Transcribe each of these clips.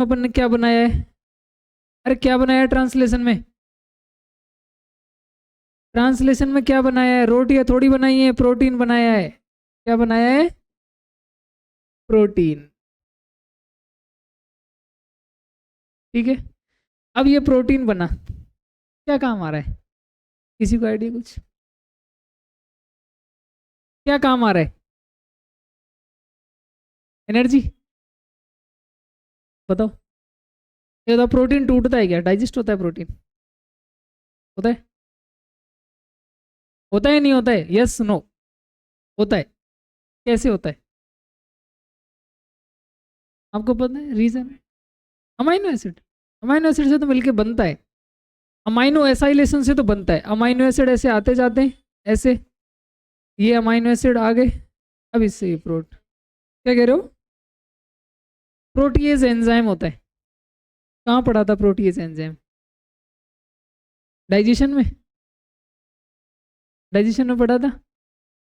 अपन ने क्या बनाया है? अरे क्या बनाया है ट्रांसलेशन में? ट्रांसलेशन में क्या बनाया है? रोटियां थोड़ी बनाई है, प्रोटीन बनाया है। क्या बनाया है? प्रोटीन। ठीक है। अब ये प्रोटीन बना, क्या काम आ रहा है? किसी को आइडिया कुछ? क्या काम आ रहा है? एनर्जी। बताओ। ये बताओ, प्रोटीन टूटता है क्या? डाइजेस्ट होता है प्रोटीन? होता है? होता है नहीं होता है? Yes no? होता है। कैसे होता है? आपको पता है reason? Amino acid. Amino acid से तो मिलके बनता है। अमाइनो एसाइलेशन से तो बनता है। अमाइनो एसिड ऐसे आते जाते हैं, ऐसे। ये अमाइनो एसिड आ गए, अब इससे ये क्या कह रहे हो? प्रोटीएज एंजाइम होता है। कहाँ पढ़ा था प्रोटीएज एंजाइम? डाइजेशन में? डाइजेशन में पढ़ा था?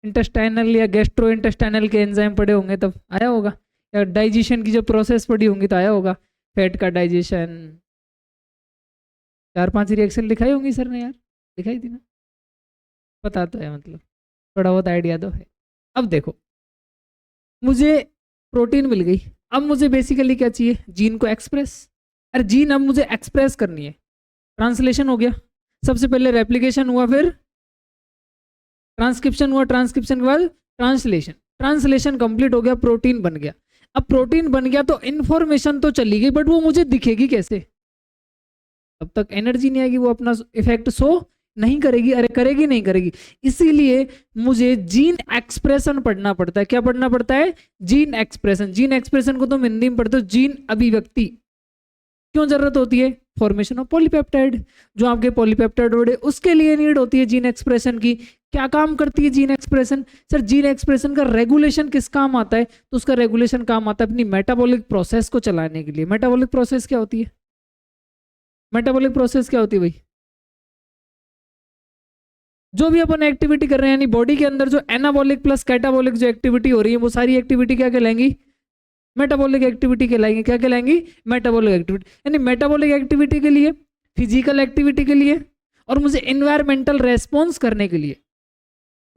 इंटेस्टाइनल या गैस्ट्रो इंटेस्टाइनल के एंजाइम पढ़े होंगे तब आया होगा, या डाइजेशन की जो प्रोसेस पढ़ी होंगी तो आया होगा। फैट का डाइजेशन, 4-5 रिएक्शन लिखाई होंगी सर ने यार, लिखाई थी ना? पता तो है, मतलब थोड़ा बहुत आइडिया तो है। अब देखो, मुझे प्रोटीन मिल गई, अब मुझे बेसिकली क्या चाहिए? जीन को एक्सप्रेस। अरे जीन अब मुझे एक्सप्रेस करनी है। ट्रांसलेशन हो गया, सबसे पहले रेप्लिकेशन हुआ, फिर ट्रांसक्रिप्शन हुआ, ट्रांसक्रिप्शन के बाद ट्रांसलेशन। ट्रांसलेशन कंप्लीट हो गया, प्रोटीन बन गया। अब प्रोटीन बन गया तो इंफॉर्मेशन तो चली गई, बट वो मुझे दिखेगी कैसे? तब तक एनर्जी नहीं आएगी, वो अपना इफेक्ट शो नहीं करेगी। अरे करेगी नहीं करेगी, इसीलिए मुझे जीन एक्सप्रेशन पढ़ना पड़ता है। क्या पढ़ना पड़ता है? Gene expression. जीन एक्सप्रेशन को तुम हिंदी में पढ़ते हो जीन अभिव्यक्ति। क्यों जरूरत होती है? Formation of polypeptide. जो आपके पॉलीपेप्टाइड है उसके लिए नीड होती है जीन एक्सप्रेशन की। क्या काम करती है gene expression? Sir gene expression का रेगुलेशन किस काम आता है? तो उसका रेगुलेशन काम आता है अपनी मेटाबॉलिक प्रोसेस को चलाने के लिए। मेटाबॉलिक प्रोसेस क्या होती है? मेटाबॉलिक प्रोसेस क्या होती है भाई? जो भी अपन एक्टिविटी कर रहे हैं, यानी बॉडी के अंदर जो एनाबॉलिक प्लस कैटाबॉलिक जो एक्टिविटी हो रही है, वो सारी एक्टिविटी क्या कहलाएंगी? मेटाबॉलिक एक्टिविटी कहलाएंगी। क्या कहलाएंगी? Metabolic activity. यानी मेटाबॉलिक एक्टिविटी के लिए, फिजिकल एक्टिविटी के लिए, और मुझे इन्वायरमेंटल रेस्पॉन्स करने के लिए।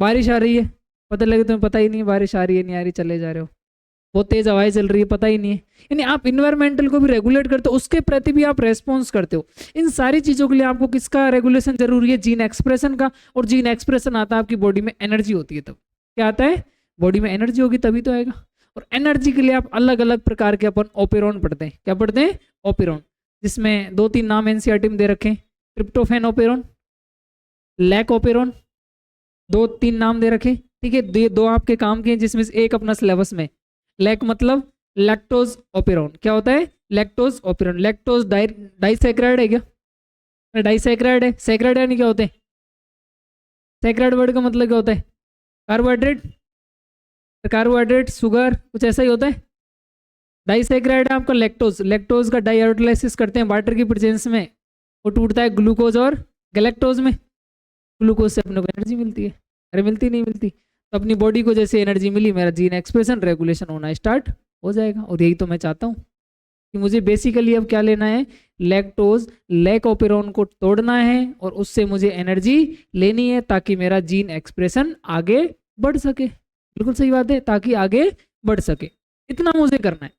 बारिश आ रही है, पता लगे तुम्हें पता ही नहीं है बारिश आ रही है नहीं आ रही, चले जा रहे हो। बहुत तेज हवाएं चल रही है, पता ही नहीं है। यानी आप इन्वायरमेंटल को भी रेगुलेट करते हो, उसके प्रति भी आप रेस्पॉन्स करते हो। इन सारी चीजों के लिए आपको किसका रेगुलेशन जरूरी है? जीन एक्सप्रेशन का। और जीन एक्सप्रेशन आता है आपकी बॉडी में एनर्जी होती है तब। क्या आता है? बॉडी में एनर्जी होगी तभी तो आएगा। और एनर्जी के लिए आप अलग अलग प्रकार के अपन ओपेरॉन पढ़ते हैं। क्या पढ़ते हैं? ओपेरॉन। जिसमें 2-3 नाम एनसीईआरटी में दे रखे हैं। ट्रिप्टोफैन ओपेरॉन, लैक ओपेरॉन, 2-3 नाम दे रखे। ठीक है, ये दो आपके काम के हैं, जिसमें से एक अपना सिलेबस में। लैक मतलब लैक्टोज ओपेरॉन। क्या होता है? Lactose operon. लैक्टोज डाइसैकेराइड है क्या? डाइसैकेराइड है। सैकेराइड यानी क्या होते हैं? सैकेराइड वर्ड का मतलब क्या होता है? कार्बोहाइड्रेट। कार्बोहाइड्रेट, शुगर, कुछ ऐसा ही होता है। डाइसैकेराइड है आपका लैक्टोज। लैक्टोज का डाइहाइड्रोलाइसिस करते हैं वाटर की प्रेजेंस में, वो टूटता है ग्लूकोज और गैलेक्टोज में। ग्लूकोज से अपने को एनर्जी मिलती है। अरे मिलती नहीं मिलती? तो अपनी बॉडी को जैसे एनर्जी मिली, मेरा जीन एक्सप्रेशन रेगुलेशन होना स्टार्ट हो जाएगा। और यही तो मैं चाहता हूँ कि मुझे बेसिकली अब क्या लेना है? लैक्टोज, लैक ओपेरॉन को तोड़ना है और उससे मुझे एनर्जी लेनी है, ताकि मेरा जीन एक्सप्रेशन आगे बढ़ सके। बिल्कुल सही बात है, ताकि आगे बढ़ सके, इतना मुझे करना है।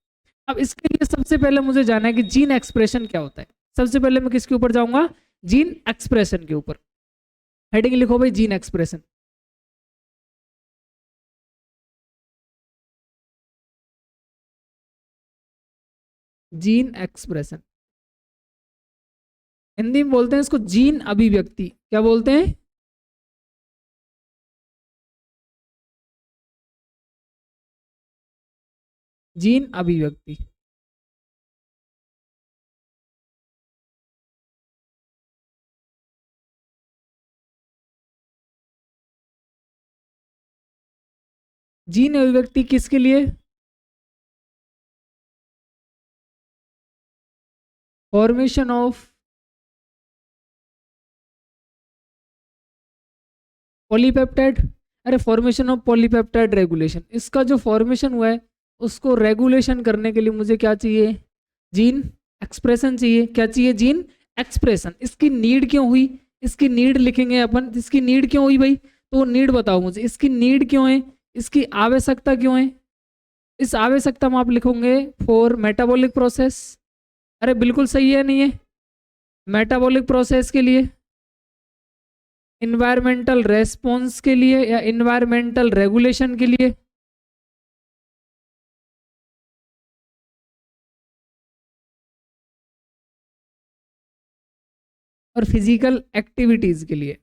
अब इसके लिए सबसे पहले मुझे जानना है कि जीन एक्सप्रेशन क्या होता है। सबसे पहले मैं किसके ऊपर जाऊंगा? जीन एक्सप्रेशन के ऊपर। हेडिंग लिखो भाई, gene expression. Gene expression, Hindi में बोलते हैं इसको जीन अभिव्यक्ति। क्या बोलते हैं? जीन अभिव्यक्ति। जीन अभिव्यक्ति किसके लिए? Formation of polypeptide. अरे फॉर्मेशन ऑफ पॉलीपेप्टाइड रेगुलेशन, इसका जो फॉर्मेशन हुआ है उसको रेगुलेशन करने के लिए मुझे क्या चाहिए? जीन एक्सप्रेशन चाहिए, क्या चाहिए? Gene expression. इसकी नीड क्यों हुई? इसकी नीड लिखेंगे अपन, इसकी नीड क्यों हुई भाई? तो नीड बताओ मुझे, इसकी नीड क्यों है, इसकी आवश्यकता क्यों है? इस आवश्यकता में आप लिखोगे फॉर मेटाबॉलिक प्रोसेस। अरे बिल्कुल सही है, नहीं है? मेटाबॉलिक प्रोसेस के लिए, इन्वायरमेंटल रेस्पॉन्स के लिए, या इन्वायरमेंटल रेगुलेशन के लिए, और फिजिकल एक्टिविटीज के लिए।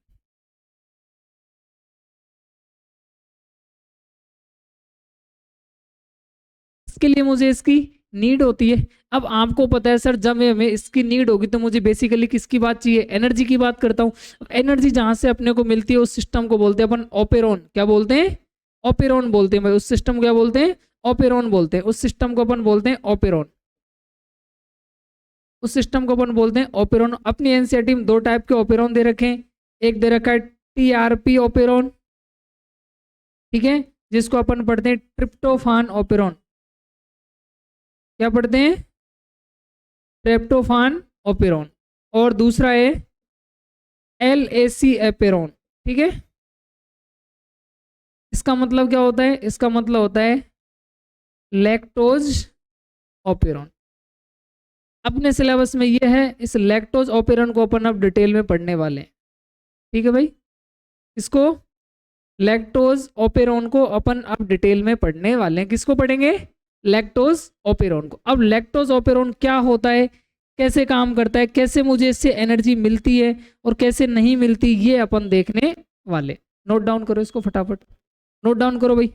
इसके लिए मुझे इसकी नीड होती है। अब आपको पता है सर, जब हमें इसकी नीड होगी तो मुझे बेसिकली किसकी बात चाहिए? एनर्जी की बात करता हूँ। एनर्जी जहां से अपने को मिलती है उस सिस्टम को बोलते हैं अपन ऑपेरॉन। क्या बोलते हैं? ऑपेरॉन बोलते हैं भाई। उस सिस्टम को क्या बोलते हैं? ऑपेरॉन बोलते हैं। उस सिस्टम को अपन बोलते हैं ऑपेरॉन। उस सिस्टम को अपन बोलते हैं ऑपेरॉन। अपनी एनसीईआरटी में 2 टाइप के ऑपेरॉन दे रखे हैं। एक दे रखा है टीआरपी ऑपेरॉन, ठीक है, जिसको अपन पढ़ते हैं ट्रिप्टोफान ऑपेरॉन। क्या पढ़ते हैं? Tryptophan operon. और दूसरा है एलएसी एपेरॉन, ठीक है। इसका मतलब क्या होता है? इसका मतलब होता है लैक्टोज ऑपेरॉन। अपने सिलेबस में ये है, इस लैक्टोज ऑपेरॉन को अपन अब डिटेल में पढ़ने वाले हैं, ठीक है भाई। इसको लैक्टोज ऑपेरॉन को अपन अब डिटेल में पढ़ने वाले हैं। किसको पढ़ेंगे? लैक्टोज ऑपेरॉन को। अब लैक्टोज ऑपेरॉन क्या होता है, कैसे काम करता है, कैसे मुझे इससे एनर्जी मिलती है और कैसे नहीं मिलती, ये अपन देखने वाले। नोट डाउन करो इसको फटाफट, नोट डाउन करो भाई।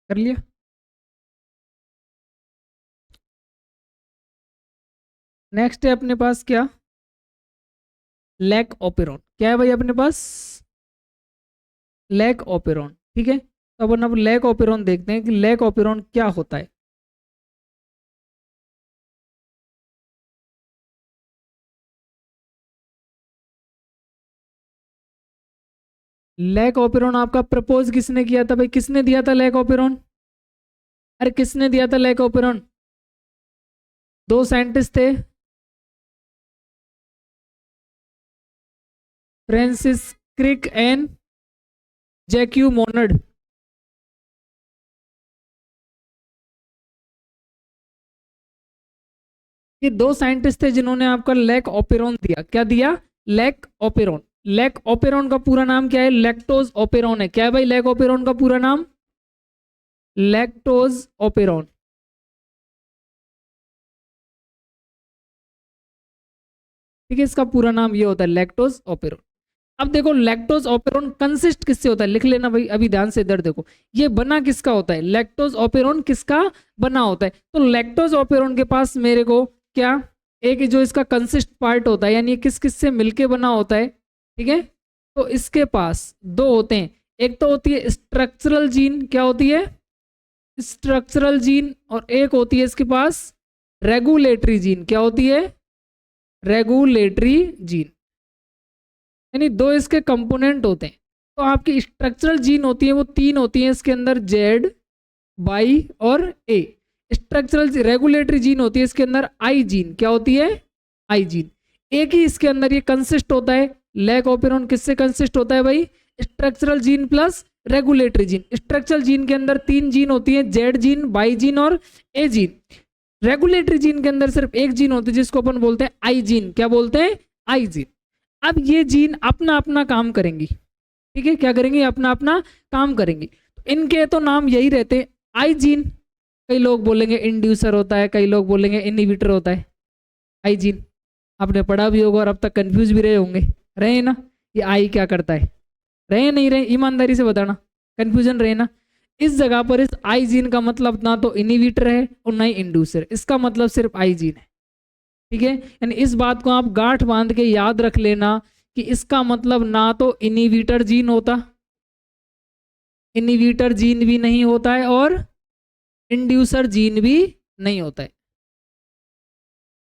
कर लिया? नेक्स्ट है अपने पास क्या? Lac operon. क्या है भाई अपने पास? लैक ऑपेरॉन, ठीक है। तो अपन अब लैक ऑपेरॉन देखते हैं कि लैक ऑपेरॉन क्या होता है। लैक ऑपेरॉन आपका प्रपोज किसने किया था भाई? किसने दिया था लैक ऑपेरॉन? अरे किसने दिया था लैक ऑपेरॉन? 2 साइंटिस्ट थे, फ्रांसिस क्रिक एंड जैक्यू मोनड। ये 2 साइंटिस्ट थे जिन्होंने आपका लैक ऑपेरॉन दिया। क्या दिया? Lack operon. लैक ऑपेरॉन का पूरा नाम क्या है? लैक्टोज ऑपेरॉन है। क्या है भाई लैक ऑपेरॉन का पूरा नाम? लैक्टोज ऑपेरॉन, ठीक है। इसका पूरा नाम ये होता है लैक्टोज ऑपेरॉन। अब देखो लैक्टोज ऑपेरॉन कंसिस्ट किससे होता है? लिख लेना भाई अभी ध्यान से। इधर देखो, ये बना किसका होता है? लैक्टोज ऑपेरॉन किसका बना होता है? तो लैक्टोज ऑपेरॉन के पास मेरे को क्या, एक जो इसका कंसिस्ट पार्ट होता है, यानी ये किस किस से मिलके बना होता है, ठीक है। तो इसके पास 2 होते हैं। एक तो होती है स्ट्रक्चरल जीन। क्या होती है? Structural gene. और एक होती है इसके पास रेगुलेटरी जीन। क्या होती है? Regulatory gene. यानी 2 इसके कंपोनेंट होते हैं। तो आपकी स्ट्रक्चरल जीन होती है वो 3 होती हैं इसके अंदर, जेड, बाई और ए। स्ट्रक्चरल रेगुलेटरी जीन होती है इसके अंदर आई जीन। क्या होती है? आई जीन। एक ही इसके अंदर ये कंसिस्ट होता है। लैक ऑपेरॉन किससे कंसिस्ट होता है भाई? Structural gene plus regulatory gene. Structural gene के अंदर 3 जीन होती है, जेड जीन, बाई जीन और ए जीन। रेगुलेटरी जीन के अंदर सिर्फ एक जीन होती है जिसको अपन बोलते हैं आई जीन। क्या बोलते हैं? आई जीन। अब ये जीन अपना अपना काम करेंगी, ठीक है। क्या करेंगी? अपना अपना काम करेंगी। इनके तो नाम यही रहते हैं, आई जीन। कई लोग बोलेंगे इंड्यूसर होता है, कई लोग बोलेंगे इनहिबिटर होता है। आई जीन आपने पढ़ा भी होगा और अब तक कंफ्यूज भी रहे होंगे, रहे ना, ये आई क्या करता है, रहे नहीं रहे, ईमानदारी से बताना, कंफ्यूजन रहे ना। इस जगह पर इस आई जीन का मतलब ना तो इनिबिटर है और ना ही इंड्यूसर, इसका मतलब सिर्फ आई जीन है, ठीक है। यानी इस बात को आप गांठ बांध के याद रख लेना कि इसका मतलब ना तो इनिबिटर जीन होता, इनिबिटर जीन भी नहीं होता है, और इंड्यूसर जीन भी नहीं होता है।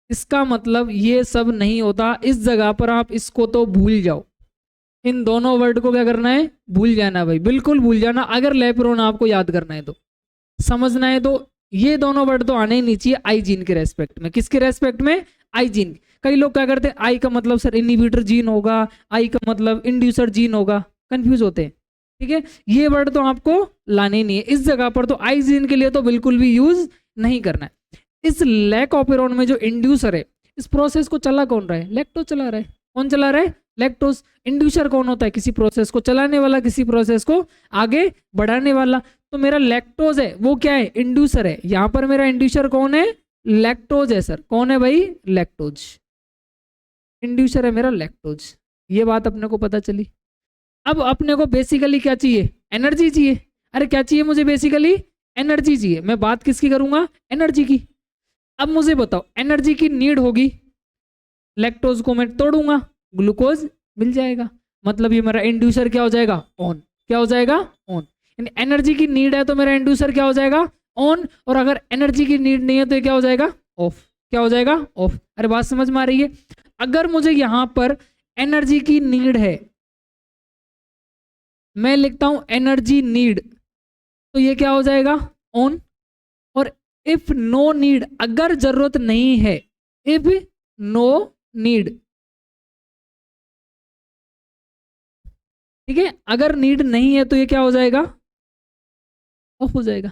इसका मतलब ये सब नहीं होता। इस जगह पर आप इसको तो भूल जाओ, इन दोनों वर्ड को क्या करना है, भूल जाना भाई, बिल्कुल भूल जाना। अगर लेप्रोन आपको याद करना है तो, समझना है तो, ये दोनों वर्ड तो आने ही नहीं चाहिए आई जीन के रेस्पेक्ट में। किसके रेस्पेक्ट में, आई जीन। कई लोग क्या करते हैं, आई का मतलब सर इनिबिटर जीन होगा, आई का मतलब इंड्यूसर जीन होगा, कंफ्यूज होते हैं, ठीक है। ये वर्ड तो आपको लाने नहीं है इस जगह पर, तो आई जीन के लिए तो बिल्कुल भी यूज नहीं करना है। इस लैक ऑपेरॉन में जो इंड्यूसर है, इस प्रोसेस को चला कौन रहा है, लैक्टोज चला रहा है। कौन चला रहा है, लैक्टोज। इंड्यूसर कौन होता है, किसी प्रोसेस को चलाने वाला, किसी प्रोसेस को आगे बढ़ाने वाला। तो मेरा लैक्टोज है वो क्या है, इंड्यूसर है। यहां पर मेरा इंड्यूसर कौन है, लैक्टोज है सर। कौन है भाई, लैक्टोज। इंड्यूसर है मेरा लैक्टोज। ये बात अपने को पता चली। अब अपने को बेसिकली क्या चाहिए, एनर्जी चाहिए। अरे क्या चाहिए मुझे, बेसिकली एनर्जी चाहिए। मैं बात किसकी करूंगा, एनर्जी की। अब मुझे बताओ, एनर्जी की नीड होगी, लैक्टोज को मैं तोड़ूंगा, ग्लूकोज मिल जाएगा। मतलब ये मेरा इंड्यूसर क्या हो जाएगा, ऑन। क्या हो जाएगा, ऑन। यानी एनर्जी की नीड है तो मेरा इंड्यूसर क्या हो जाएगा, ऑन। और अगर एनर्जी की नीड नहीं है तो ये क्या हो जाएगा, ऑफ। क्या हो जाएगा, ऑफ। अरे बात समझ में आ रही है। अगर मुझे यहां पर एनर्जी की नीड है, मैं लिखता हूं एनर्जी नीड, तो ये क्या हो जाएगा, ऑन। और इफ नो नीड, अगर जरूरत नहीं है, इफ नो नीड, ठीक है। अगर नीड नहीं है तो ये क्या हो जाएगा, ऑफ हो जाएगा।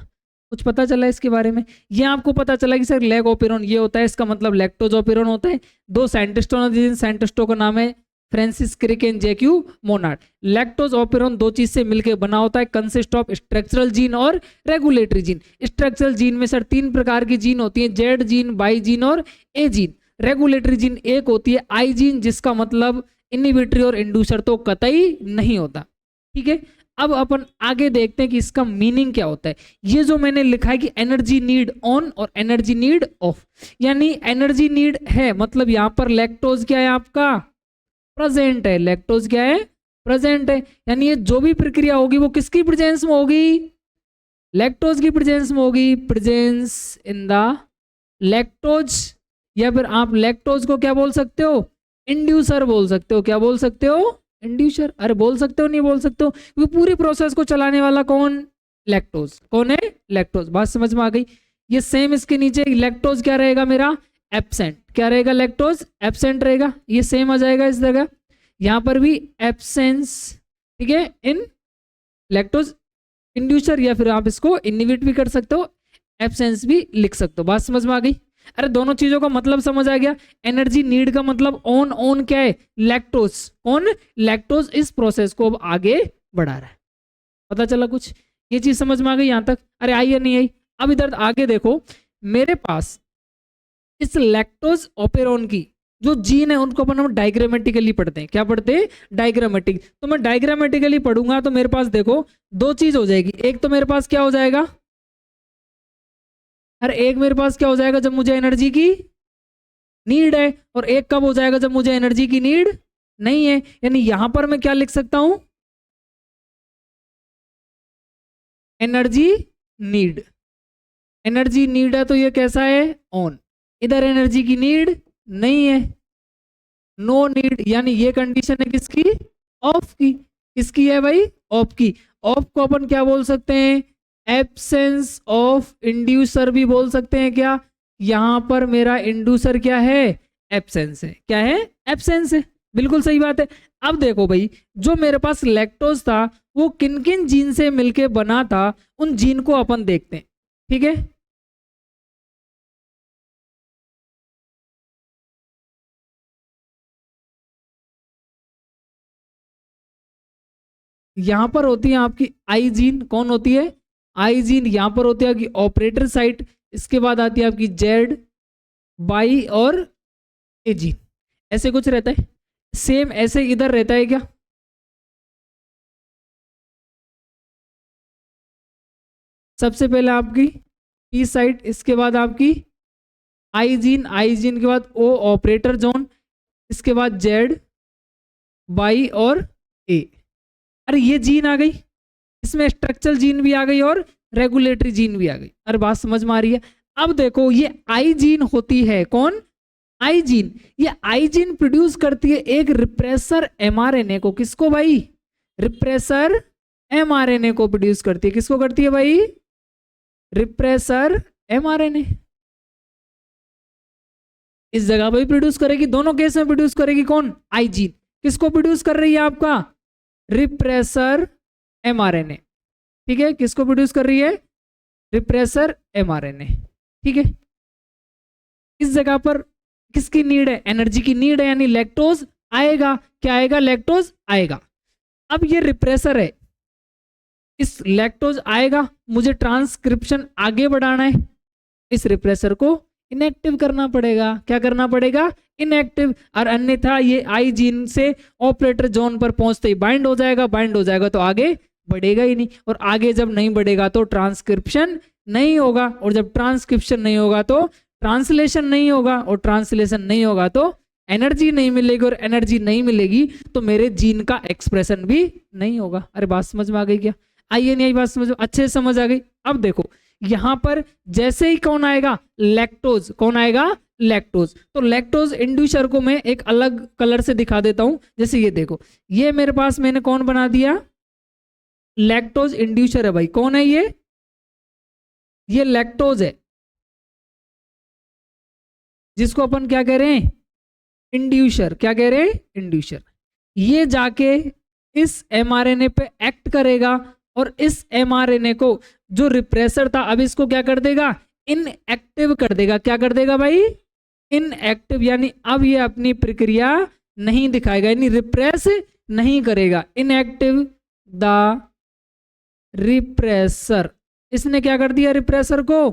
कुछ पता चला इसके बारे में। ये आपको पता चला कि सर लैक ऑपेरॉन ये होता है, इसका मतलब लैक्टोज ऑपेरॉन होता है। दो साइंटिस्टों ने, जिन साइंटिस्टों का नाम है Francis Crick and Jacques Monod. Lactose operon दो चीज से मिलकर बना होता है, कंसिस्ट ऑफ स्ट्रक्चरल जीन और रेगुलेटरी जीन। स्ट्रक्चरल जीन में सर तीन प्रकार की जीन होती है, जेड जीन, बाई जीन और ए जीन। रेगुलेटरी जीन एक होती है आई जीन, जिसका मतलब इनिबिटरी और इंड्यूसर तो कतई नहीं होता, ठीक है। अब अपन आगे देखते हैं कि इसका मीनिंग क्या होता है। ये जो मैंने लिखा है कि एनर्जी नीड ऑन और एनर्जी नीड ऑफ, यानी एनर्जी नीड है मतलब यहां पर लैक्टोज क्या है आपका, प्रेजेंट है। लैक्टोज क्या है, प्रेजेंट है। यानी ये जो भी प्रक्रिया होगी वो किसकी प्रेजेंस में होगी, लैक्टोज की प्रेजेंस में होगी। प्रेजेंस इन द लैक्टोज, या फिर आप लैक्टोज को क्या बोल सकते हो, इंड्यूसर बोल सकते हो। क्या बोल सकते हो, इंड्यूसर। अरे बोल सकते हो, नहीं बोल सकते हो, क्योंकि पूरी प्रोसेस को चलाने वाला कौन, लैक्टोज। कौन है, लैक्टोज। बात समझ में आ गई। ये सेम इसके नीचे लैक्टोज क्या रहेगा मेरा, एब्सेंट। क्या रहेगा, लैक्टोज एब्सेंट रहेगा। ये सेम आ जाएगा इस जगह, यहां पर भी एब्सेंस, ठीक है, इन लैक्टोज इंड्यूसर, या फिर आप इसको इनिबिट भी कर सकते हो, एब्सेंस भी लिख सकते हो। बात समझ में आ गई। अरे दोनों चीजों का मतलब समझ आ गया। एनर्जी नीड का मतलब ऑन, ऑन क्या है, लैक्टोज। कौन, लैक्टोज इस प्रोसेस को अब आगे बढ़ा रहा है। पता चला कुछ, ये चीज समझ में आ गई यहां तक। अरे आई या नहीं आई। अब इधर आगे देखो, मेरे पास इस लैक्टोज ऑपेरॉन की जो जीन है उनको अपन हम डायग्रामेटिकली पढ़ते हैं। क्या पढ़ते हैं, डायग्रामेटिक। तो मैं डायग्रामेटिकली पढ़ूंगा तो मेरे पास देखो दो चीज हो जाएगी। एक तो मेरे पास क्या हो जाएगा, हर एक मेरे पास क्या हो जाएगा जब मुझे एनर्जी की नीड है, और एक कब हो जाएगा जब मुझे एनर्जी की नीड नहीं है। यानी यहां पर मैं क्या लिख सकता हूं, एनर्जी नीड। एनर्जी नीड है तो ये कैसा है, ऑन। इधर एनर्जी की नीड नहीं है, नो नीड, यानी ये कंडीशन है किसकी, ऑफ की। किसकी है भाई, ऑफ की। ऑफ को अपन क्या बोल सकते हैं, एब्सेंस ऑफ इंड्यूसर भी बोल सकते हैं। क्या, यहां पर मेरा इंड्यूसर क्या है, एब्सेंस है। क्या है, एब्सेंस है। बिल्कुल सही बात है। अब देखो भाई, जो मेरे पास लैक्टोज था वो किन किन जीन से मिलके बना था, उन जीन को अपन देखते हैं, ठीक है। यहां पर होती है आपकी आई जीन। कौन होती है, आई जीन। यहां पर होती है आपकी ऑपरेटर साइट। इसके बाद आती है आपकी जेड, बाई और ए जीन, ऐसे कुछ रहता है। सेम ऐसे इधर रहता है क्या? सबसे पहले आपकी पी साइट, इसके बाद आपकी आईजीन, आईजीन के बाद ओ ऑपरेटर जोन, इसके बाद जेड, वाई और ए। अरे ये जीन आ गई, इसमें स्ट्रक्चरल जीन भी आ गई और रेगुलेटरी जीन भी आ गई। अरे बात समझ में आ रही है? अब देखो ये आई जीन होती है, कौन? आई जीन। ये आई जीन प्रोड्यूस करती है एक रिप्रेसर एमआरएनए को। किसको भाई? रिप्रेसर एमआरएनए को प्रोड्यूस करती है। किसको करती है भाई? Repressor mRNA. इस जगह पर भी प्रोड्यूस करेगी, दोनों केस में प्रोड्यूस करेगी कौन? आई जीन। किसको प्रोड्यूस कर रही है? आपका रिप्रेसर एमआरएनए। ठीक है, किसको प्रोड्यूस कर रही है? Repressor mRNA. ठीक है, इस जगह पर किसकी नीड है? एनर्जी की नीड है, यानी लैक्टोज आएगा। क्या आएगा? लैक्टोज आएगा। अब ये रिप्रेसर है, इस लैक्टोज आएगा, मुझे ट्रांसक्रिप्शन आगे बढ़ाना है, इस रिप्रेसर को इनएक्टिव करना पड़ेगा। क्या करना पड़ेगा? इनएक्टिव। और अन्यथा ये आई जीन से ऑपरेटर जोन पर पहुंचते ही बाइंड हो जाएगा। बाइंड हो जाएगा तो आगे बढ़ेगा ही नहीं, और आगे जब नहीं बढ़ेगा तो ट्रांसक्रिप्शन नहीं होगा, और जब ट्रांसक्रिप्शन नहीं होगा तो ट्रांसलेशन नहीं होगा, और ट्रांसलेशन नहीं होगा तो एनर्जी नहीं मिलेगी, और एनर्जी नहीं मिलेगी तो मेरे जीन का एक्सप्रेशन भी नहीं होगा। अरे बात समझ में आ गई क्या? आइए नहीं आई बात समझ, अच्छे से समझ आ गई। अब देखो यहां पर जैसे ही कौन आएगा? लैक्टोज। कौन आएगा? लैक्टोज। तो लैक्टोज इंड्यूसर को मैं एक अलग कलर से दिखा देता हूं। जैसे ये देखो, ये मेरे पास मैंने कौन बना दिया? लैक्टोज इंड्यूसर है भाई। कौन है ये? ये लैक्टोज है, जिसको अपन क्या कह रहे हैं? इंड्यूसर। क्या कह रहे हैं? इंड्यूसर। ये जाके इस एमआरएनए पे एक्ट करेगा, और इस एमआरएनए को जो रिप्रेसर था अब इसको क्या कर देगा? इनएक्टिव कर देगा। क्या कर देगा भाई? इनएक्टिव, यानी अब ये अपनी प्रक्रिया नहीं दिखाएगा, यानी रिप्रेस नहीं करेगा। Inactive the repressor. इसने क्या कर दिया रिप्रेसर को?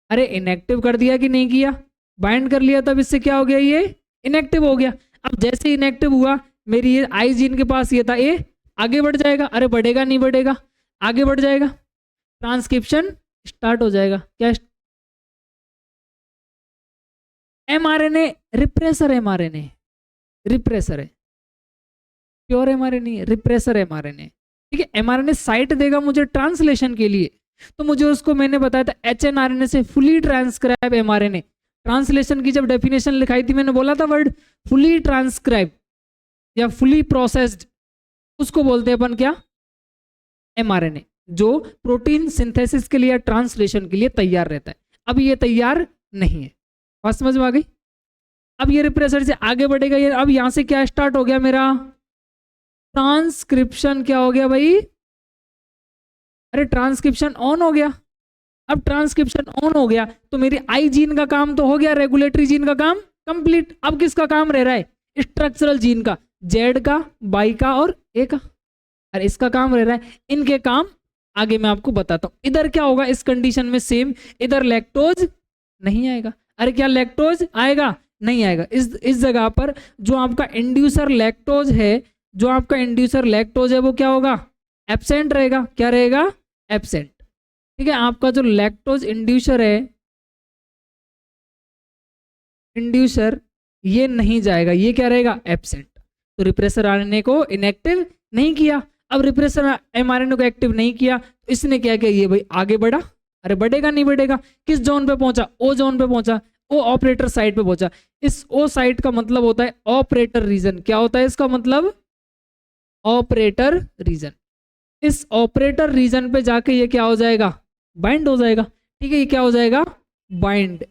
अरे इनएक्टिव कर दिया कि नहीं किया? बाइंड कर लिया, तब इससे क्या हो गया? ये इनएक्टिव हो गया। अब जैसे इनएक्टिव हुआ, मेरी ये आई जीन के पास ये था ए, आगे बढ़ जाएगा। अरे बढ़ेगा नहीं बढ़ेगा? आगे बढ़ जाएगा, ट्रांसक्रिप्शन स्टार्ट हो जाएगा। क्या? एमआरएनए रिप्रेसर, एमआरएनए रिप्रेसर है, प्योर एमआरएनए रिप्रेसर एमआरएनए। ठीक है, एमआरएनए साइट देगा मुझे ट्रांसलेशन के लिए, तो मुझे उसको मैंने बताया था एचएनआरएनए से फुली ट्रांसक्राइब एमआरएनए। ट्रांसलेशन की जब डेफिनेशन लिखाई थी मैंने बोला था वर्ड फुली ट्रांसक्राइब या फुली प्रोसेस्ड, उसको बोलते हैं अपन क्या? एमआरएनए, जो प्रोटीन सिंथेसिस के लिए, ट्रांसलेशन के लिए तैयार रहता है। अब ये तैयार नहीं है। बात समझ में आ गई? अब ये रिप्रेसर से आगे बढ़ेगा, ये अब यहां से क्या स्टार्ट हो गया? मेरा ट्रांसक्रिप्शन। क्या हो गया भाई? अरे ट्रांसक्रिप्शन ऑन हो गया। अब ट्रांसक्रिप्शन ऑन हो गया तो मेरी आई जीन का काम तो हो गया, रेगुलेटरी जीन का काम कंप्लीट। अब किसका काम रह रहा है? स्ट्रक्चरल जीन का, जेड का, वाई का और ए का। अरे इसका काम रह रहा है। इनके काम आगे मैं आपको बताता हूं। इधर क्या होगा इस कंडीशन में? सेम, इधर लैक्टोज नहीं आएगा। अरे क्या लैक्टोज आएगा? नहीं आएगा। इस जगह पर जो आपका इंड्यूसर लैक्टोज है, जो आपका इंड्यूसर लैक्टोज है वो क्या होगा? एब्सेंट रहेगा। क्या रहेगा? एब्सेंट। ठीक है, आपका जो लैक्टोज इंड्यूसर है, इंड्यूसर ये नहीं जाएगा, ये क्या रहेगा? एब्सेंट। तो रिप्रेसर आरएनए को इनएक्टिव नहीं किया। अब रिप्रेसर एमआरएनए को एक्टिव नहीं किया, तो इसने क्या किया? ये भाई आगे बढ़ा। अरे बढ़ेगा नहीं बढ़ेगा? किस जोन पे पहुंचा? ओ जोन पे पहुंचा, ओ ऑपरेटर साइट पे पहुंचा। इस ओ साइट का मतलब होता है ऑपरेटर रीजन। क्या होता है इसका मतलब? Operator region. इस ऑपरेटर रीजन पे जाके ये क्या हो जाएगा? बाइंड हो जाएगा। ठीक है, ये क्या हो जाएगा? Bind.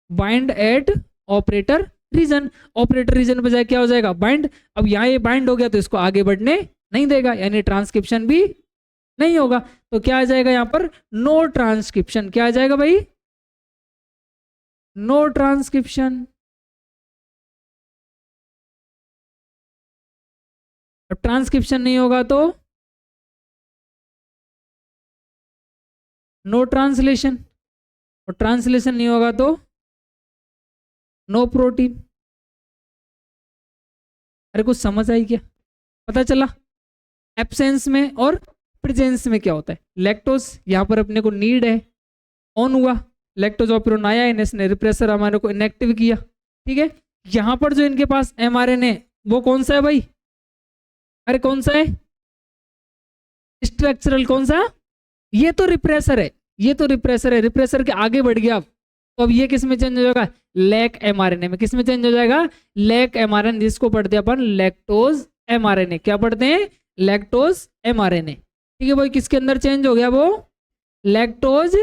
Bind at operator region. Operator region पे जाके क्या हो जाएगा? बाइंड। अब यहाँ ये बाइंड हो गया तो इसको आगे बढ़ने नहीं देगा, यानी ट्रांसक्रिप्शन भी नहीं होगा। तो क्या आ जाएगा यहाँ पर? No transcription. क्या आ जाएगा भाई? No transcription. अब ट्रांसक्रिप्शन नहीं होगा तो नो ट्रांसलेशन, और ट्रांसलेशन नहीं होगा तो नो प्रोटीन। अरे कुछ समझ आई क्या? पता चला एब्सेंस में और प्रेजेंस में क्या होता है। लैक्टोज यहाँ पर अपने को नीड है, ऑन हुआ, लैक्टोज ऑपरेन आया, इसने रिप्रेसर हमारे को इनएक्टिव किया, ठीक है। यहाँ पर जो इनके पास एमआरएनए वो कौन सा है भाई? अरे कौन सा है? स्ट्रक्चरल कौन सा? ये तो रिप्रेसर है, ये तो रिप्रेसर है, रिप्रेसर के आगे बढ़ गया। तो अब ये किस में चेंज हो जाएगा? लैक एमआरएनए में। किस में चेंज हो जाएगा? लैक एमआरएनए, जिसको पढ़ते हैं अपन लैक्टोज एमआरएनए। क्या पढ़ते हैं? लैक्टोज एमआरएनए, ठीक है भाई। किसके अंदर चेंज हो गया? वो लैक्टोज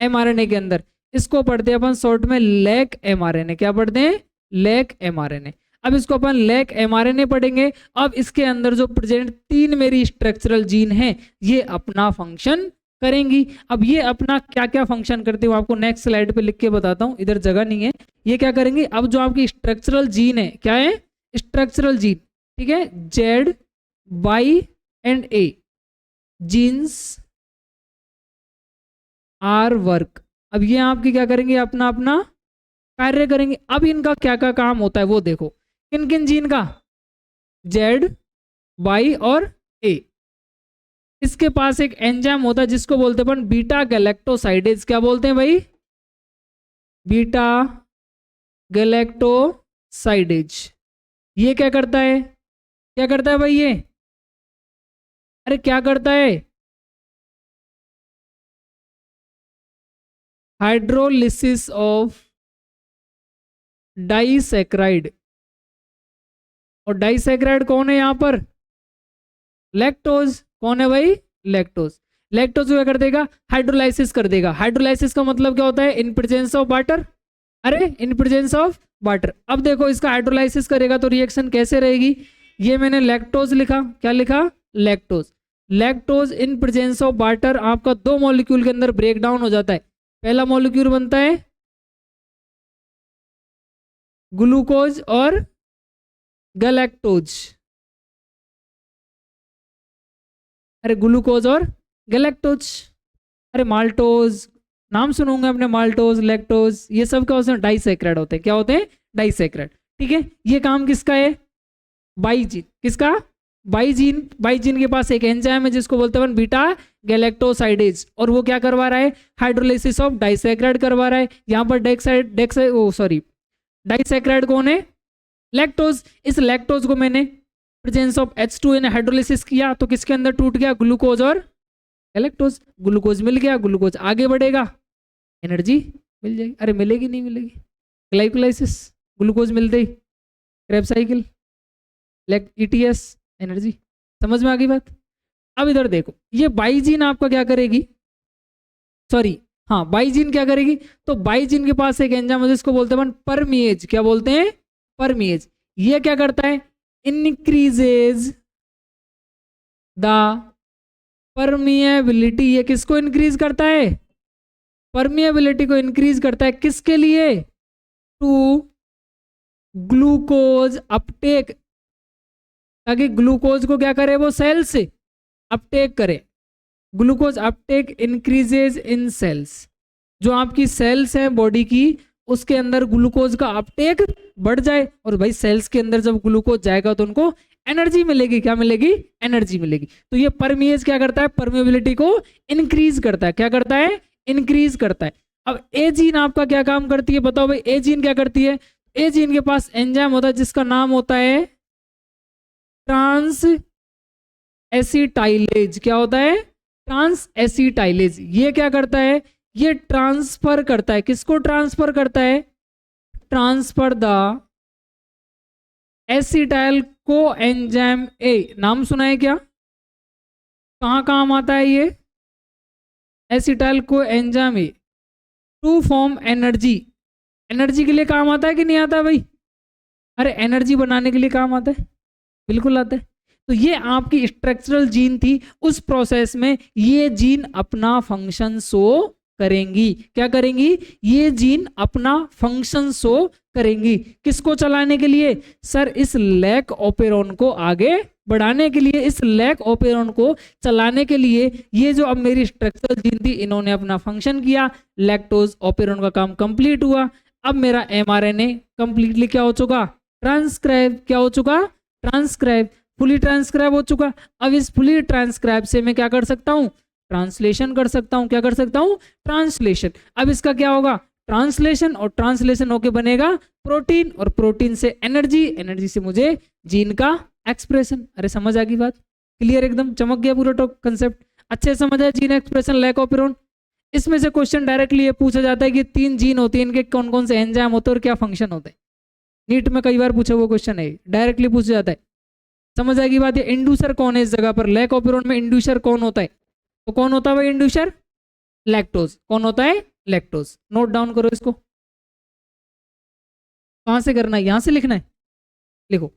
एमआरएनए के अंदर। इसको पढ़ते हैं अपन शॉर्ट में लैक एमआरएनए। क्या पढ़ते हैं? Lac mRNA. अब इसको अपन लैक एमआरएनए पढ़ेंगे। अब इसके अंदर जो प्रेजेंट 3 मेरी स्ट्रक्चरल जीन है ये अपना फंक्शन करेंगी। अब ये अपना क्या क्या फंक्शन करते हो आपको नेक्स्ट स्लाइड पे लिख के बताता हूं, इधर जगह नहीं है। ये क्या करेंगे? अब जो आपकी स्ट्रक्चरल जीन है, क्या है? स्ट्रक्चरल जीन, ठीक है। Z Y and A genes are work. अब ये आपकी क्या करेंगे? अपना अपना कार्य करेंगे। अब इनका क्या क्या काम होता है वो देखो। किन किन जीन का? जेड वाई और ए। इसके पास एक एंजाइम होता है जिसको बोलते हैं अपन बीटा गैलेक्टोसाइडेज। क्या बोलते हैं भाई? Beta galactosidase. ये क्या करता है? क्या करता है भाई ये? अरे क्या करता है? Hydrolysis of disaccharide. और डाइसैकराइड कौन है यहाँ पर? लैक्टोज। कौन है भाई? लैक्टोज। लैक्टोज क्या कर देगा? हाइड्रोलाइसिस कर देगा। हाइड्रोलाइसिस का मतलब क्या होता है? In presence of water. अरे इन प्रेजेंस ऑफ वाटर। अब देखो इसका हाइड्रोलाइसिस करेगा तो रिएक्शन कैसे रहेगी? ये मैंने लैक्टोज लिखा। क्या लिखा? Lactose. Lactose in presence of water आपका 2 मॉलिक्यूल के अंदर ब्रेक डाउन हो जाता है। पहला मॉलिक्यूल बनता है ग्लूकोज और गैलेक्टोज। अरे ग्लूकोज और गैलेक्टोज। अरे माल्टोज, नाम सुनूंगा अपने, माल्टोज, लैक्टोज, ये सब क्या होते हैं? डाइसैकराइड होते हैं। क्या होते हैं? डाइसैकराइड, ठीक है। ये काम किसका है? बाइजीन। किसका? बाइजीन। बाइजीन के पास एक एंजाइम है जिसको बोलते हैं बीटा गैलेक्टोसाइडेज। और वो क्या करवा रहा है? हाइड्रोलाइसिस ऑफ डाइसैकराइड करवा रहा है। यहाँ पर डाइसैकराइड कौन है? लैक्टोज। इस लैक्टोज को मैंने प्रेजेंस ऑफ H2 ने हाइड्रोलाइसिस किया तो किसके अंदर टूट गया? ग्लूकोज और गैलेक्टोज। ग्लूकोज मिल गया, ग्लूकोज आगे बढ़ेगा, एनर्जी मिल जाएगी। अरे मिलेगी नहीं मिलेगी? ग्लाइकोलाइसिस, ग्लूकोज मिलते ही क्रेब साइकिल, ETS, एनर्जी। समझ में आ गई बात? अब इधर देखो, ये बाइजीन आपका क्या करेगी? सॉरी, हाँ, बाइजीन क्या करेगी? तो बाइजीन के पास एक एंजाइम है जिसको बोलते हैं परमिएज। क्या बोलते हैं? परमिएज। ये क्या करता है? Increases the permeability. ये किसको इंक्रीज करता है? परमिएबिलिटी को इंक्रीज करता है। किसके लिए? टू ग्लूकोज अपटेक, ताकि ग्लूकोज को क्या करे? वो सेल से अपटेक करे। Glucose uptake increases in cells. जो आपकी सेल्स हैं बॉडी की, उसके अंदर ग्लूकोज का अपटेक बढ़ जाए। और भाई सेल्स के अंदर जब ग्लूकोज जाएगा तो उनको एनर्जी मिलेगी। क्या मिलेगी? एनर्जी मिलेगी। तो ये परमिएज क्या करता है? परमिएबिलिटी को इंक्रीज करता है। क्या करता है? इंक्रीज करता है। अब ए जीन आपका क्या काम करती है? बताओ भाई, ए जीन क्या करती है? ए जीन के पास एंजाइम होता है जिसका नाम होता है ट्रांस एसिटाइलेज। क्या होता है? Transacetylase. ये क्या करता है? ये ट्रांसफर करता है। किसको ट्रांसफर करता है? Transfer the acetyl coenzyme ए। नाम सुना है क्या? कहाँ काम आता है ये? Acetyl coenzyme A to form energy. Energy के लिए काम आता है कि नहीं आता है भाई? अरे एनर्जी बनाने के लिए काम आता है, बिल्कुल आता है। तो ये आपकी स्ट्रक्चरल जीन थी। उस प्रोसेस में ये जीन अपना फंक्शन शो करेंगी। क्या करेंगी? ये जीन अपना फंक्शन शो करेंगी। किसको चलाने के लिए? सर इस लैक ऑपेरॉन को आगे बढ़ाने के लिए, इस लैक ऑपेरॉन को चलाने के लिए। ये जो अब मेरी स्ट्रक्चरल जीन थी, इन्होंने अपना फंक्शन किया, लैक्टोज ऑपेरॉन का काम कंप्लीट हुआ। अब मेरा mRNA कंप्लीटली क्या हो चुका? ट्रांसक्राइब क्या हो चुका, ट्रांसक्राइब, फुली ट्रांसक्राइब हो चुका। अब इस फुली ट्रांसक्राइब से मैं क्या कर सकता हूँ, ट्रांसलेशन कर सकता हूँ, क्या कर सकता हूँ, ट्रांसलेशन। अब इसका क्या होगा, ट्रांसलेशन, और ट्रांसलेशन होके बनेगा प्रोटीन, और प्रोटीन से एनर्जी, एनर्जी से मुझे जीन का एक्सप्रेशन। अरे समझ आ गई बात, क्लियर, एकदम चमक गया पूरा कंसेप्ट, अच्छे समझ आया, जीन एक्सप्रेशन, लैक ऑफ यूरोन। इसमें से क्वेश्चन डायरेक्टली ये पूछा जाता है कि 3 जीन होते हैं, इनके कौन कौन से एंजाइम होते हैं और क्या फंक्शन होते हैं। नीट में कई बार पूछा वो क्वेश्चन है, डायरेक्टली पूछा जाता है। समझ आएगी बात। ये इंड्यूसर कौन है इस जगह पर, लैक ऑफ यूरोन में इंड्यूसर कौन होता है, तो कौन होता है भाई इंड्यूसर, लैक्टोज। कौन होता है, लैक्टोज। नोट डाउन करो इसको, कहां से करना है, यहां से लिखना है, लिखो।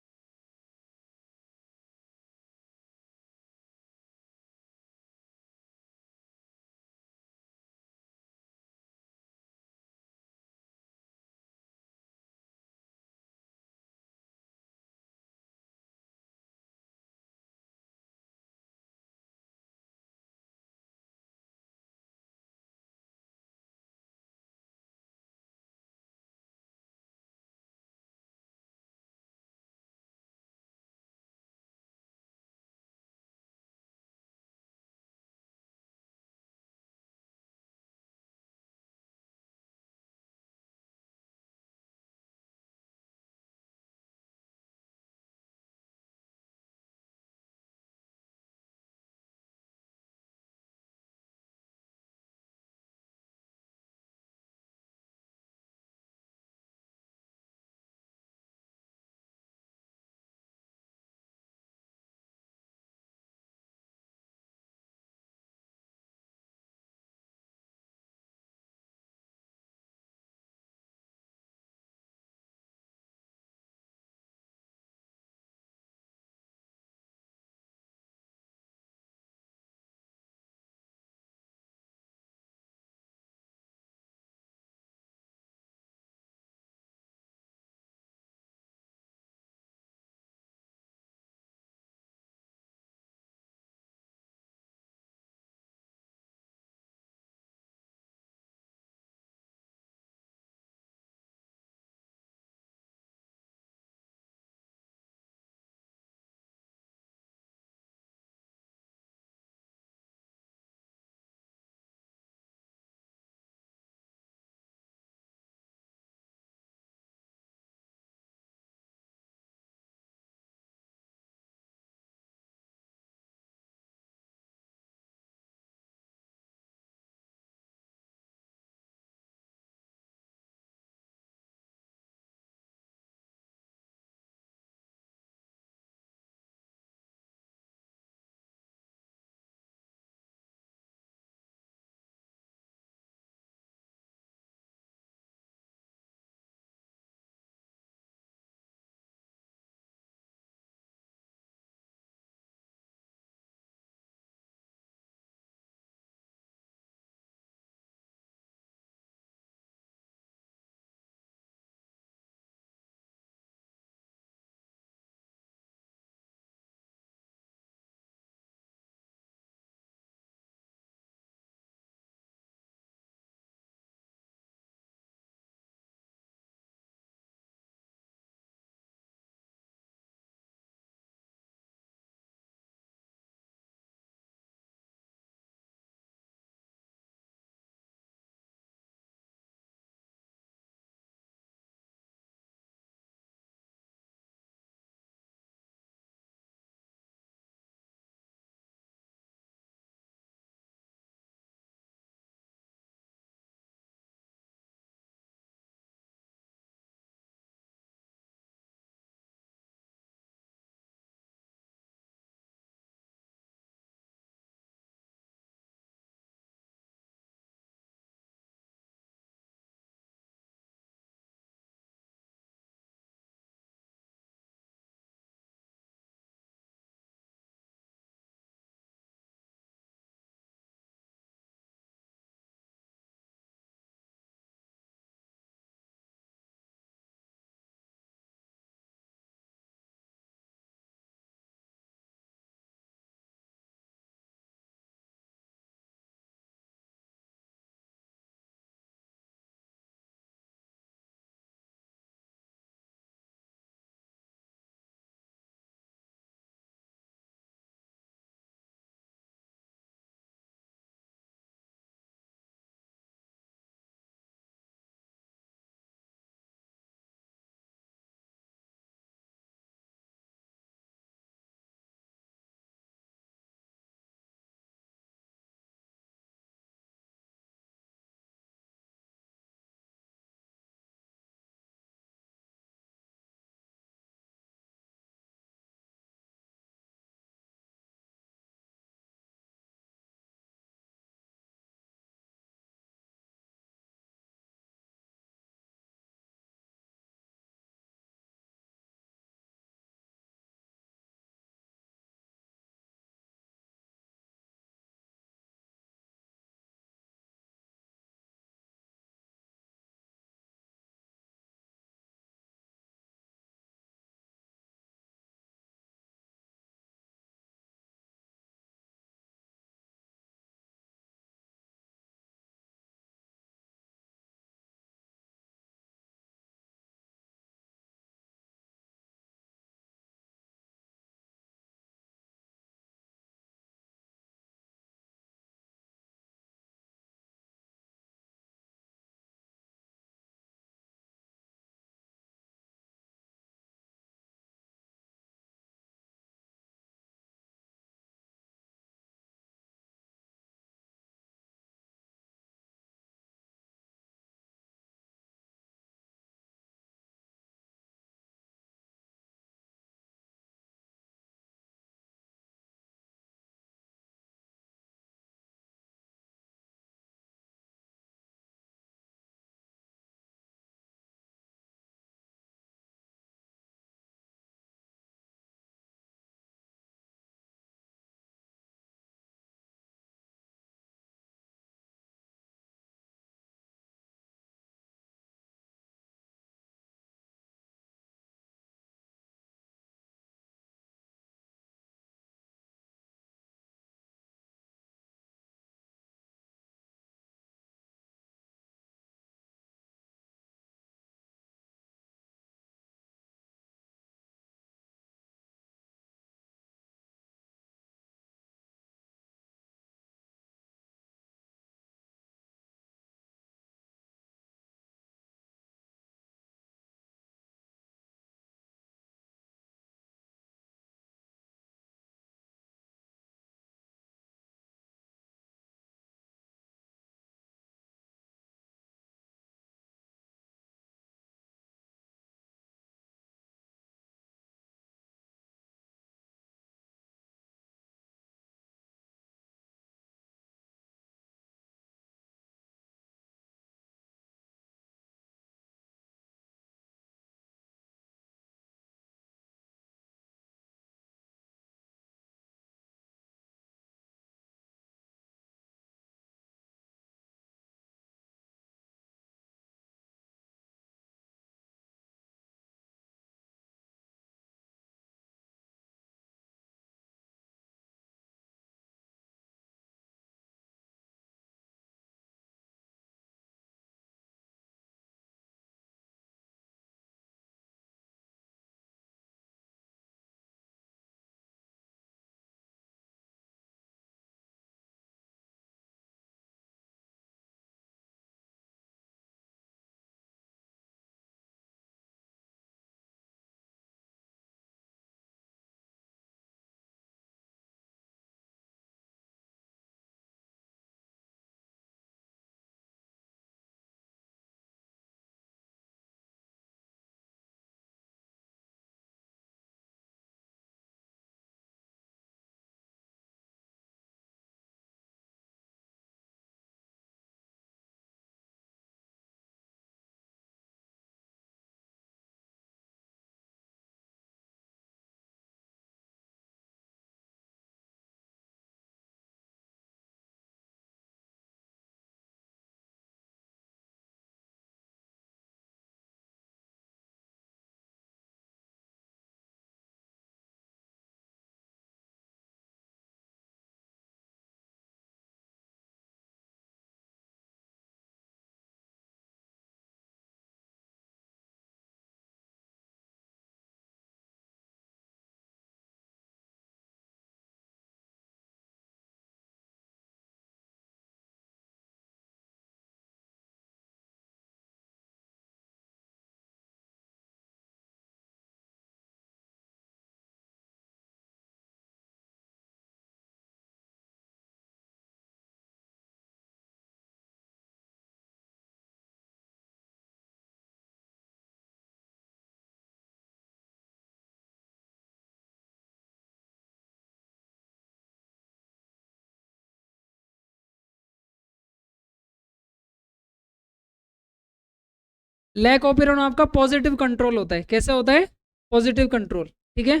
लैक ऑफ आयरन आपका पॉजिटिव कंट्रोल होता है। कैसे होता है? Positive control. ठीक है,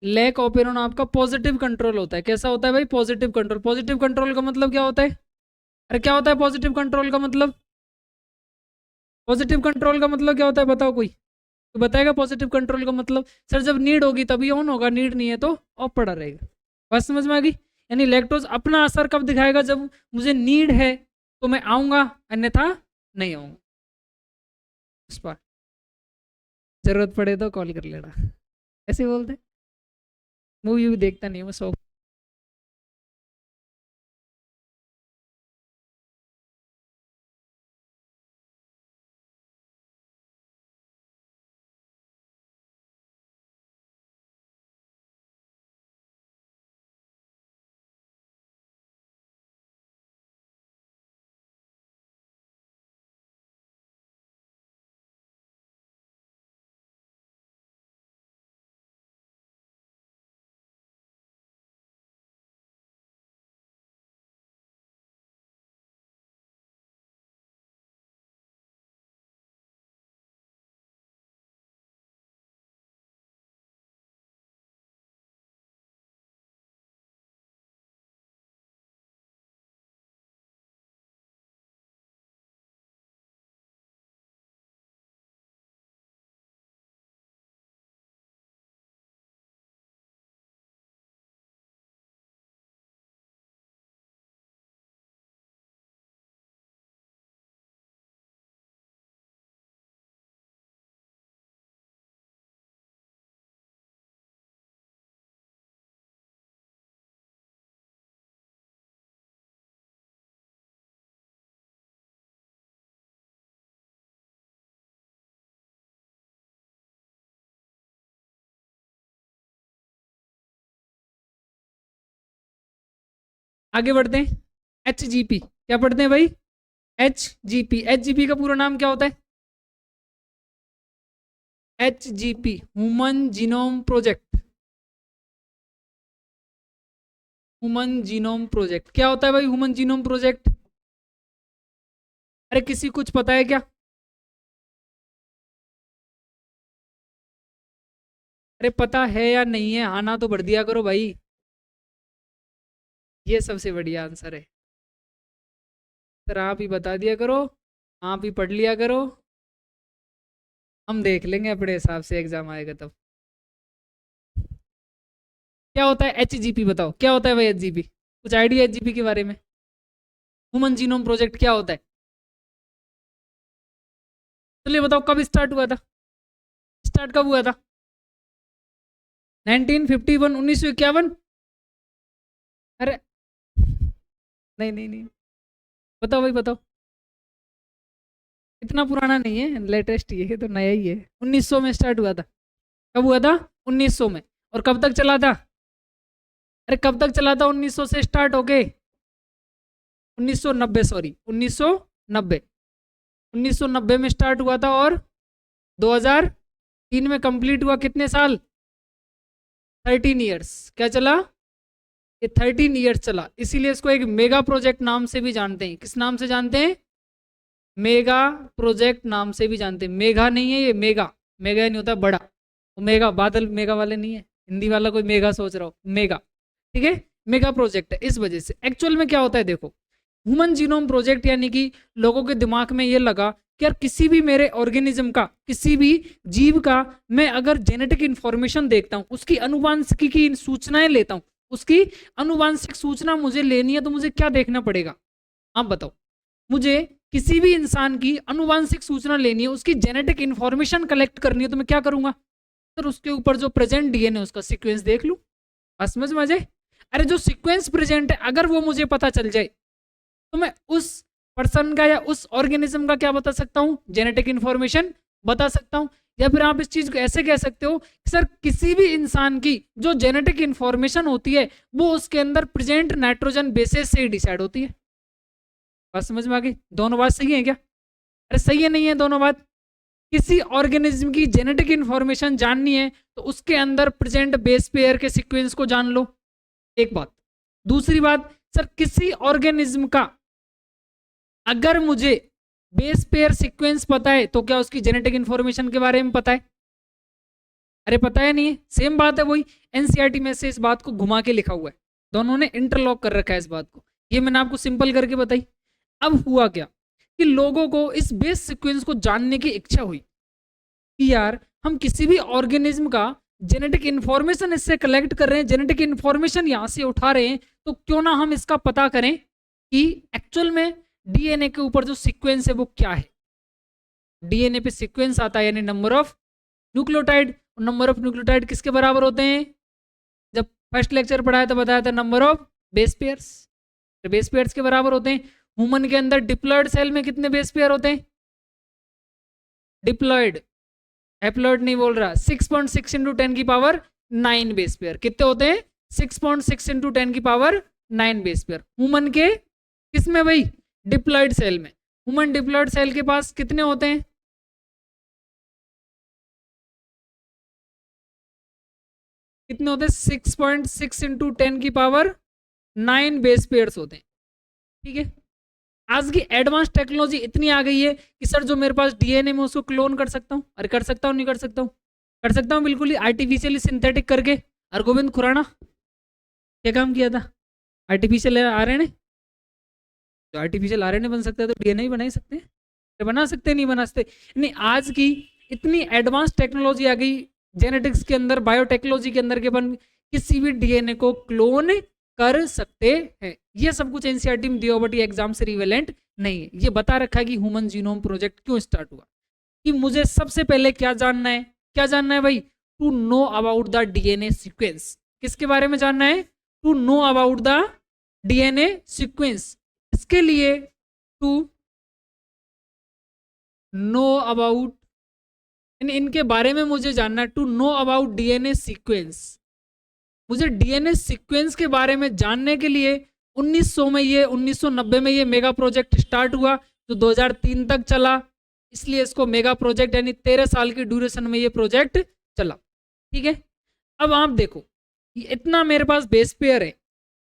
लैक ऑफ आयरन आपका पॉजिटिव कंट्रोल होता है। कैसा होता है भाई? Positive control. पॉजिटिव कंट्रोल का मतलब क्या होता है? अरे क्या होता है पॉजिटिव कंट्रोल का मतलब? पॉजिटिव कंट्रोल का मतलब क्या होता है बताओ कोई? तो बताएगा पॉजिटिव कंट्रोल का मतलब? सर जब नीड होगी तभी ऑन होगा, नीड नहीं है तो ऑफ पड़ा रहेगा। बात समझ में आ गई? यानी लैक्टोज अपना असर कब दिखाएगा? जब मुझे नीड है तो मैं आऊंगा, अन्यथा नहीं आऊंगा। उस पर जरूरत पड़े तो कॉल कर लेना, ऐसे बोलते। मूवी भी देखता नहीं हूँ मैं, सो आगे बढ़ते हैं। HGP क्या पढ़ते हैं भाई? HGP। HGP का पूरा नाम क्या होता है? HGP human genome project. Human genome project क्या होता है भाई? Human genome project. अरे किसी कुछ पता है क्या? अरे पता है या नहीं है? आना तो भर दिया करो भाई, ये सबसे बढ़िया आंसर है। सर आप ही बता दिया करो, आप ही पढ़ लिया करो, हम देख लेंगे अपने हिसाब से, एग्जाम आएगा तब। क्या होता है HGP? बताओ क्या होता है भाई HGP? कुछ आइडिया HGP के बारे में? ह्यूमन जीनोम प्रोजेक्ट क्या होता है? चलिए बताओ कब स्टार्ट हुआ था? स्टार्ट कब हुआ था? 1951, 1951? अरे नहीं नहीं नहीं, बताओ भाई बताओ। इतना पुराना नहीं है, लेटेस्ट ही है, तो नया ही है। 1900 में स्टार्ट हुआ था। कब हुआ था? 1900 में। और कब तक चला था? अरे कब तक चला था 1900 से स्टार्ट होके? 1990, सॉरी 1990। 1990 में स्टार्ट हुआ था और 2003 में कंप्लीट हुआ। कितने साल? 13 ईयर्स। क्या चला? ये 13 ईयर्स चला, इसीलिए इसको एक मेगा प्रोजेक्ट नाम से भी जानते हैं। किस नाम से जानते हैं? मेगा प्रोजेक्ट नाम से भी जानते हैं। मेगा नहीं है ये, मेगा। मेगा नहीं होता बड़ा, वो मेगा बादल मेगा वाले नहीं है, हिंदी वाला कोई मेगा सोच रहा हो, मेगा। ठीक है, मेगा प्रोजेक्ट है। इस वजह से एक्चुअल में क्या होता है देखो, ह्यूमन जीनोम प्रोजेक्ट यानी कि लोगों के दिमाग में ये लगा कि यार किसी भी मेरे ऑर्गेनिज्म का, किसी भी जीव का मैं अगर जेनेटिक इंफॉर्मेशन देखता हूँ, उसकी अनुवांशिकी की सूचनाएं लेता हूँ, उसकी अनुवांशिक सूचना मुझे लेनी है, तो मुझे क्या देखना पड़ेगा? आप बताओ। मुझे किसी भी इंसान की अनुवांशिक सूचना लेनी है, उसकी जेनेटिक इंफॉर्मेशन कलेक्ट करनी है, तो मैं क्या करूंगा? सर उसके ऊपर जो प्रेजेंट डीएनए उसका सीक्वेंस देख लूं, बस समझ में आ जाए। अरे जो सीक्वेंस प्रेजेंट है अगर वो मुझे पता चल जाए, तो मैं उस पर्सन का या उस ऑर्गेनिज्म का क्या बता सकता हूं? जेनेटिक इंफॉर्मेशन बता सकता हूं। या फिर आप इस चीज को ऐसे कह सकते हो कि सर किसी भी इंसान की जो जेनेटिक इंफॉर्मेशन होती है वो उसके अंदर प्रेजेंट नाइट्रोजन बेसिस से ही डिसाइड होती है। बात समझ में आ गई? दोनों बात सही है क्या? अरे सही है नहीं है दोनों बात? किसी ऑर्गेनिज्म की जेनेटिक इंफॉर्मेशन जाननी है तो उसके अंदर प्रेजेंट बेस पेयर के सीक्वेंस को जान लो, एक बात। दूसरी बात, सर किसी ऑर्गेनिज्म का अगर मुझे बेस पेयर सीक्वेंस पता है तो क्या उसकी जेनेटिक इंफॉर्मेशन के बारे में पता है? अरे पता है नहीं है, सेम बात है वही। एनसीईआरटी में से इस बात को घुमा के लिखा हुआ है, दोनों ने इंटरलॉक कर रखा है इस बात को। ये मैंने आपको सिंपल करके बताई। अब हुआ क्या कि लोगों को इस बेस सीक्वेंस को जानने की इच्छा हुई कि यार हम किसी भी ऑर्गेनिज्म का जेनेटिक इंफॉर्मेशन इससे कलेक्ट कर रहे हैं, जेनेटिक इंफॉर्मेशन यहाँ से उठा रहे हैं, तो क्यों ना हम इसका पता करें कि एक्चुअल में डीएनए के ऊपर जो सीक्वेंस है वो क्या है। डीएनए पे सीक्वेंस आता है यानी नंबर ऑफ न्यूक्लियोटाइड, और नंबर ऑफ न्यूक्लियोटाइड किसके बराबर होते हैं? जब फर्स्ट लेक्चर पढ़ाया तो बताया था नंबर ऑफ बेस पेयर्स, तो बेस पेयर्स के बराबर होते हैं। ह्यूमन के अंदर डिप्लॉयड सेल में कितने बेस पेयर होते हैं? डिप्लॉयड, हैप्लॉयड नहीं बोल रहा, 6.6 इंटू 10 की पावर 9 बेस पेयर। कितने होते हैं? 6.6 इंटू 10 की पावर 9 बेस पेयर। ह्यूमन के किसमें भाई? डिप्लॉयड सेल में। ह्यूमन डिप्लॉयड सेल के पास कितने होते हैं? कितने होते हैं? 6.6 इंटू 10 की पावर 9 बेस पेयर्स होते हैं। ठीक है, आज की एडवांस टेक्नोलॉजी इतनी आ गई है कि सर जो मेरे पास डीएनए में उसको क्लोन कर सकता हूँ। अरे कर सकता हूँ, नहीं कर सकता हूँ? कर सकता हूँ बिल्कुल ही, आर्टिफिशियली सिंथेटिक करके। अरगोविंद खुराना क्या काम किया था? आर्टिफिशियल आरएनए, तो आर्टिफिशियल आरएनए बन सकता है तो डीएनए ही बना ही सकते हैं। तो बना सकते नहीं बना सकते नहीं। आज की इतनी एडवांस टेक्नोलॉजी आ गई जेनेटिक्स के अंदर, बायोटेक्नोलॉजी के अंदर, के अपन किसी भी डीएनए को क्लोन कर सकते हैं। ये सब कुछ एनसीईआरटी में दिया, बट ये एग्जाम से रिवेलेंट नहीं है। ये बता रखा है कि ह्यूमन जीनोम प्रोजेक्ट क्यों स्टार्ट हुआ, कि मुझे सबसे पहले क्या जानना है? क्या जानना है भाई? To know about the DNA sequence. किसके बारे में जानना है? To know about the DNA sequence. इसके लिए टू नो अबाउट, इनके बारे में मुझे जानना है। To know about DNA sequence, मुझे डीएनए सीक्वेंस के बारे में जानने के लिए 1990 में ये मेगा प्रोजेक्ट स्टार्ट हुआ जो 2003 तक चला। इसलिए इसको मेगा प्रोजेक्ट, यानी 13 साल की ड्यूरेशन में ये प्रोजेक्ट चला। ठीक है, अब आप देखो इतना मेरे पास बेस पेयर है।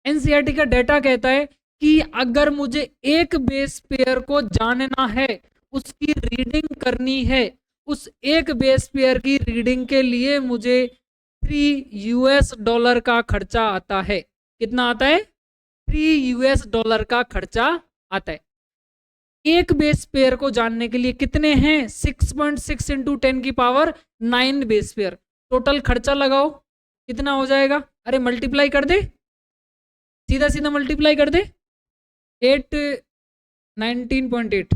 एनसीईआरटी का डेटा कहता है कि अगर मुझे एक बेस पेयर को जानना है, उसकी रीडिंग करनी है, उस एक बेस पेयर की रीडिंग के लिए मुझे $3 का खर्चा आता है। कितना आता है? $3 का खर्चा आता है। एक बेस पेयर को जानने के लिए कितने हैं? 6.6 इंटू 10 की पावर 9 बेस पेयर। टोटल खर्चा लगाओ कितना हो जाएगा? अरे मल्टीप्लाई कर दे, सीधा सीधा मल्टीप्लाई कर दे। 19.8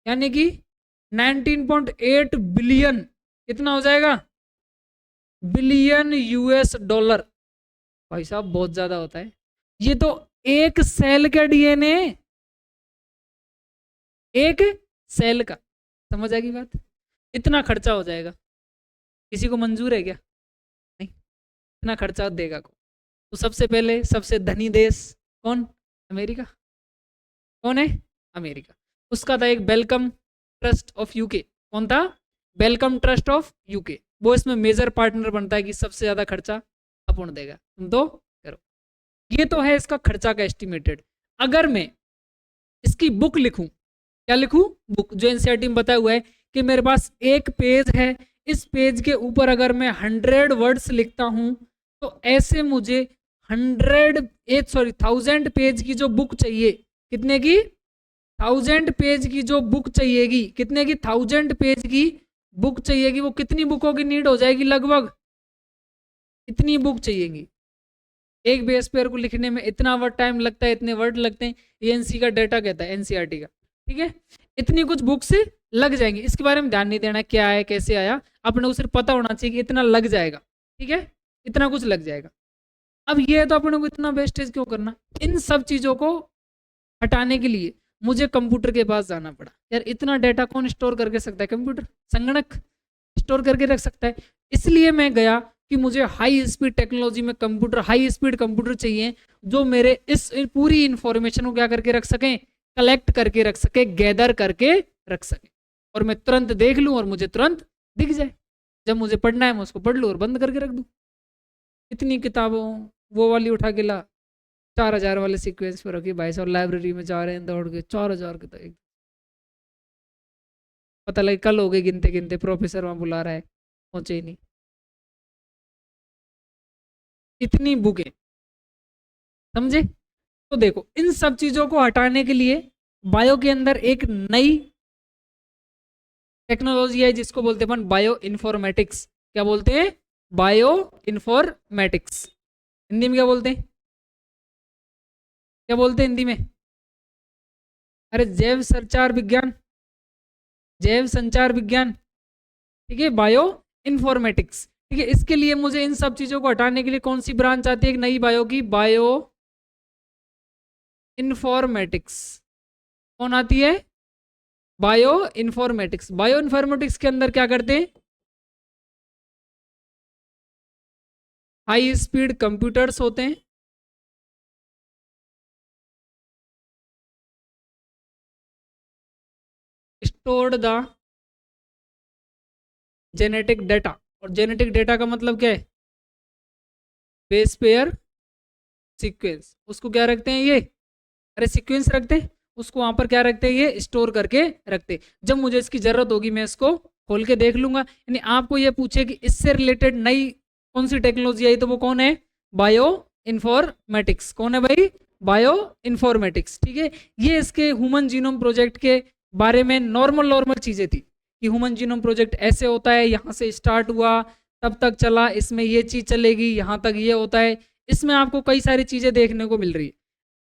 यानी कि 19.8 बिलियन। कितना हो जाएगा? बिलियन $। भाई साहब बहुत ज्यादा होता है। ये तो एक सेल का डीएनए, एक सेल का। समझ आएगी बात? इतना खर्चा हो जाएगा। किसी को मंजूर है क्या? नहीं, इतना खर्चा देगा को। तो सबसे पहले सबसे धनी देश कौन? अमेरिका। कौन है? अमेरिका। उसका था एक वेलकम ट्रस्ट ऑफ यूके। कौन था? Wellcome Trust of UK. वो इसमें मेजर पार्टनर बनता है कि सबसे ज्यादा खर्चा अपन देगा, तुम तो करो। ये तो है इसका खर्चा का एस्टिमेटेड। अगर मैं इसकी बुक लिखूं, क्या लिखूं? बुक, जो एनसीईआरटी में बताया हुआ है कि मेरे पास एक पेज है, इस पेज के ऊपर अगर मैं 100 वर्ड्स लिखता हूं तो ऐसे मुझे 1000 पेज की जो बुक चाहिए, कितने की? 1000 पेज की जो बुक चाहिएगी, कितने की? 1000 पेज की बुक चाहिएगी। वो कितनी बुकों की नीड हो जाएगी? लगभग इतनी बुक चाहिएगी। एक बेस पेयर को लिखने में इतना वर्ड टाइम लगता है, इतने वर्ड लगते हैं। एएनसी का डेटा कहता है, एनसीईआरटी का। ठीक है, इतनी कुछ बुक्स लग जाएंगी। इसके बारे में ध्यान नहीं देना क्या है कैसे आया, अपने को सिर्फ पता होना चाहिए कि इतना लग जाएगा। ठीक है, इतना कुछ लग जाएगा। अब ये है तो अपने को इतना वेस्टेज क्यों करना? इन सब चीजों को हटाने के लिए मुझे कंप्यूटर के पास जाना पड़ा। यार इतना डेटा कौन स्टोर करके सकता है? कंप्यूटर, संगणक स्टोर करके रख सकता है। इसलिए मैं गया कि मुझे हाई स्पीड टेक्नोलॉजी में कंप्यूटर, हाई स्पीड कंप्यूटर चाहिए जो मेरे इस पूरी इंफॉर्मेशन को क्या करके रख सकें? कलेक्ट करके रख सके, गैदर करके रख सके, और मैं तुरंत देख लूं और मुझे तुरंत दिख जाए। जब मुझे पढ़ना है मैं उसको पढ़ लूं और बंद करके रख दूं। इतनी किताबों वो वाली उठा के ला, 4,000 वाले सीक्वेंस पे रखी भाई साहब, लाइब्रेरी में जा रहे हैं दौड़ के 4,000 के, तो एक पता लगे कल हो गए गिनते गिनते, प्रोफेसर वहां बुला रहा है, पहुंचे ही नहीं। इतनी बुकें, समझे? तो देखो इन सब चीजों को हटाने के लिए बायो के अंदर एक नई टेक्नोलॉजी है जिसको बोलते हैं अपन बायो इन्फॉर्मेटिक्स। क्या बोलते हैं? Bio informatics. हिंदी में क्या बोलते हैं? क्या बोलते हैं हिंदी में? अरे जैव संचार विज्ञान, जैव संचार विज्ञान, ठीक है, बायो इन्फॉर्मेटिक्स। ठीक है, इसके लिए मुझे इन सब चीजों को हटाने के लिए कौन सी ब्रांच आती है एक नई बायो की? Bio informatics. कौन आती है? Bio informatics. बायो इन्फॉर्मेटिक्स के अंदर क्या करते हैं? हाई स्पीड कंप्यूटर्स होते हैं, स्टोर्ड द जेनेटिक डेटा। और जेनेटिक डेटा का मतलब क्या है? Base pair sequence. उसको क्या रखते हैं ये? अरे सीक्वेंस रखते हैं, उसको वहां पर क्या रखते हैं? ये स्टोर करके रखते हैं। जब मुझे इसकी जरूरत होगी मैं इसको खोल के देख लूंगा। यानी आपको ये पूछे कि इससे रिलेटेड नई कौन सी टेक्नोलॉजी आई, तो वो कौन है? Bio informatics. कौन है भाई? Bio informatics. ठीक है, ये इसके ह्यूमन जीनोम प्रोजेक्ट के बारे में नॉर्मल नॉर्मल चीजें थी कि ह्यूमन जीनोम प्रोजेक्ट ऐसे होता है, यहाँ से स्टार्ट हुआ, तब तक चला, इसमें ये चीज चलेगी, यहाँ तक ये होता है। इसमें आपको कई सारी चीजें देखने को मिल रही है।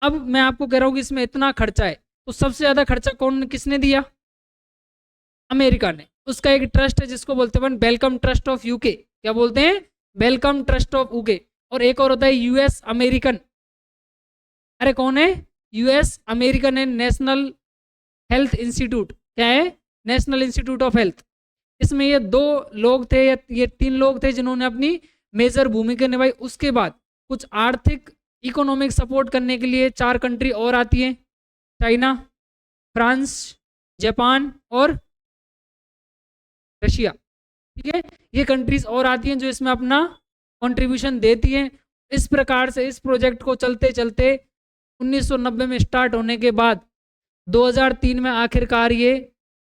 अब मैं आपको कह रहा हूँ कि इसमें इतना खर्चा है, तो सबसे ज्यादा खर्चा किसने दिया? अमेरिका ने। उसका एक ट्रस्ट है जिसको बोलते हैं वेलकम ट्रस्ट ऑफ यूके। क्या बोलते हैं? Wellcome Trust of UK. और एक और होता है यूएस अमेरिकन। अरे कौन है? यूएस अमेरिकन है नेशनल हेल्थ इंस्टीट्यूट। क्या है? National institute of health. इसमें ये दो लोग थे या ये तीन लोग थे जिन्होंने अपनी मेजर भूमिका निभाई। उसके बाद कुछ आर्थिक इकोनॉमिक सपोर्ट करने के लिए चार कंट्री और आती हैं, चाइना, फ्रांस, जापान और रशिया। ठीक है, ये कंट्रीज और आती हैं जो इसमें अपना कंट्रीब्यूशन देती हैं। इस प्रकार से इस प्रोजेक्ट को चलते चलते 1990 में स्टार्ट होने के बाद 2003 में आखिरकार ये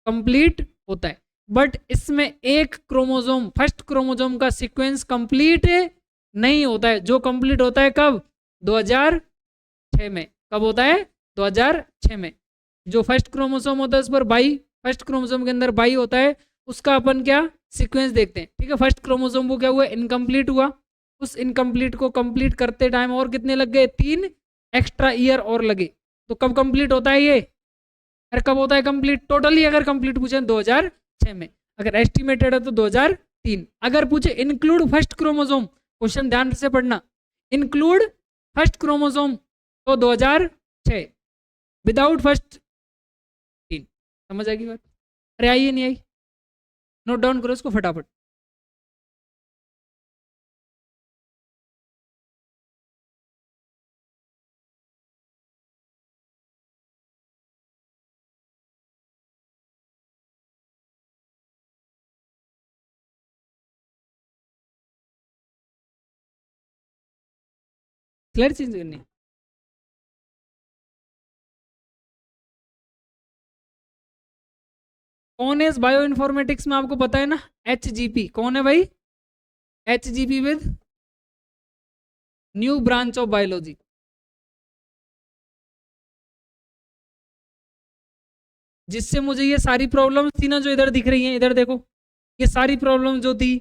कंप्लीट होता है। बट इसमें एक क्रोमोसोम, फर्स्ट क्रोमोसोम का सीक्वेंस कंप्लीट नहीं होता है। जो कंप्लीट होता है कब? 2006 में। कब होता है? 2006 में। जो फर्स्ट क्रोमोसोम होता है उस पर बाई, फर्स्ट क्रोमोसोम के अंदर बाई होता है, उसका अपन क्या सीक्वेंस देखते हैं। ठीक है, फर्स्ट क्रोमोसोम को क्या हुआ? इनकम्प्लीट हुआ। उस इनकम्प्लीट को कंप्लीट करते टाइम और कितने लग गए? 3 एक्स्ट्रा ईयर और लगे। तो कब कंप्लीट होता है ये? अरे कब होता है कंप्लीट? टोटली अगर कंप्लीट पूछे 2006 में, अगर एस्टिमेटेड है तो 2003। अगर पूछे इंक्लूड फर्स्ट क्रोमोसोम, क्वेश्चन ध्यान से पढ़ना, इंक्लूड फर्स्ट क्रोमोसोम तो 2006, विदाउट फर्स्ट 3। समझ आएगी बात? अरे आई नहीं आई? नोट डाउन करो इसको फटाफट। क्लियर चेंज करनी? कौन है इस बायो इन्फॉर्मेटिक्स में? आपको पता है ना, HGP। कौन है भाई? HGP with new branch of biology. जिससे मुझे ये सारी प्रॉब्लम थी ना जो इधर दिख रही हैं, इधर देखो, ये सारी प्रॉब्लम जो थी,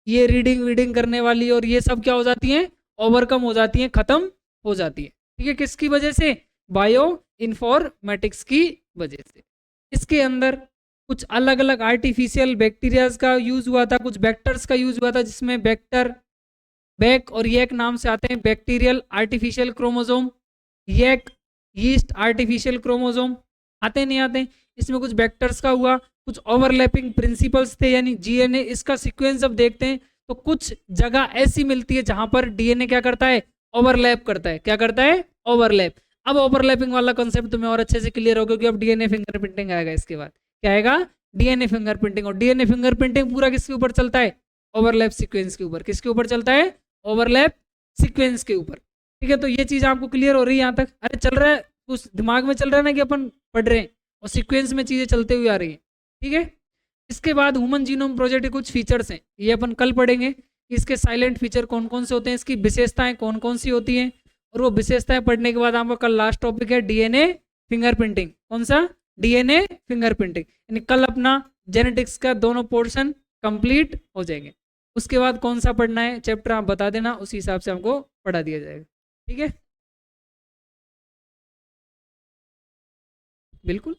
ये रीडिंग वीडिंग करने वाली और ये सब क्या हो जाती हैं? ओवरकम हो जाती हैं, खत्म हो जाती है। ठीक है, किसकी वजह से? बायो इन्फॉर्मेटिक्स की वजह से। इसके अंदर कुछ अलग अलग आर्टिफिशियल बैक्टीरियाज का यूज हुआ था, कुछ वेक्टर्स का यूज हुआ था, जिसमें वेक्टर बैक और येक नाम से आते हैं। बैक्टीरियल आर्टिफिशियल क्रोमोसोम, येक यीस्ट आर्टिफिशियल क्रोमोसोम। आते नहीं आते? इसमें कुछ वेक्टर्स का हुआ, कुछ ओवरलैपिंग प्रिंसिपल्स थे, यानी जीएनए इसका सीक्वेंस जब देखते हैं तो कुछ जगह ऐसी मिलती है जहां पर डीएनए क्या करता है? ओवरलैप करता है। क्या करता है? ओवरलैप। अब ओवरलैपिंग वाला कॉन्सेप्ट तुम्हें और अच्छे से क्लियर हो, क्योंकि अब डीएनए फिंगरप्रिंटिंग आएगा इसके बाद। क्या आएगा? DNA fingerprinting. और डीएनए फिंगरप्रिंटिंग पूरा किसके ऊपर चलता है? ओवरलैप सीक्वेंस के ऊपर। किसके ऊपर चलता है? ओवरलैप सीक्वेंस के ऊपर। ठीक है, तो ये चीज़ आपको क्लियर हो रही है यहाँ तक? अरे चल रहा है, उस दिमाग में चल रहा है ना कि अपन पढ़ रहे हैं और सीक्वेंस में चीज़ें चलते हुए आ रही हैं। ठीक है, इसके बाद ह्यूमन जीनोम प्रोजेक्ट के कुछ फीचर्स हैं, ये अपन कल पढ़ेंगे। इसके साइलेंट फीचर कौन कौन से होते हैं, इसकी विशेषताएं कौन कौन सी होती हैं, और वो विशेषताएं पढ़ने के बाद आपका कल लास्ट टॉपिक है डीएनए फिंगरप्रिंटिंग। कौन सा? DNA fingerprinting. यानी कल अपना जेनेटिक्स का दोनों पोर्शन कंप्लीट हो जाएंगे। उसके बाद कौन सा पढ़ना है चैप्टर आप बता देना, उसी हिसाब से हमको पढ़ा दिया जाएगा। ठीक है, बिल्कुल।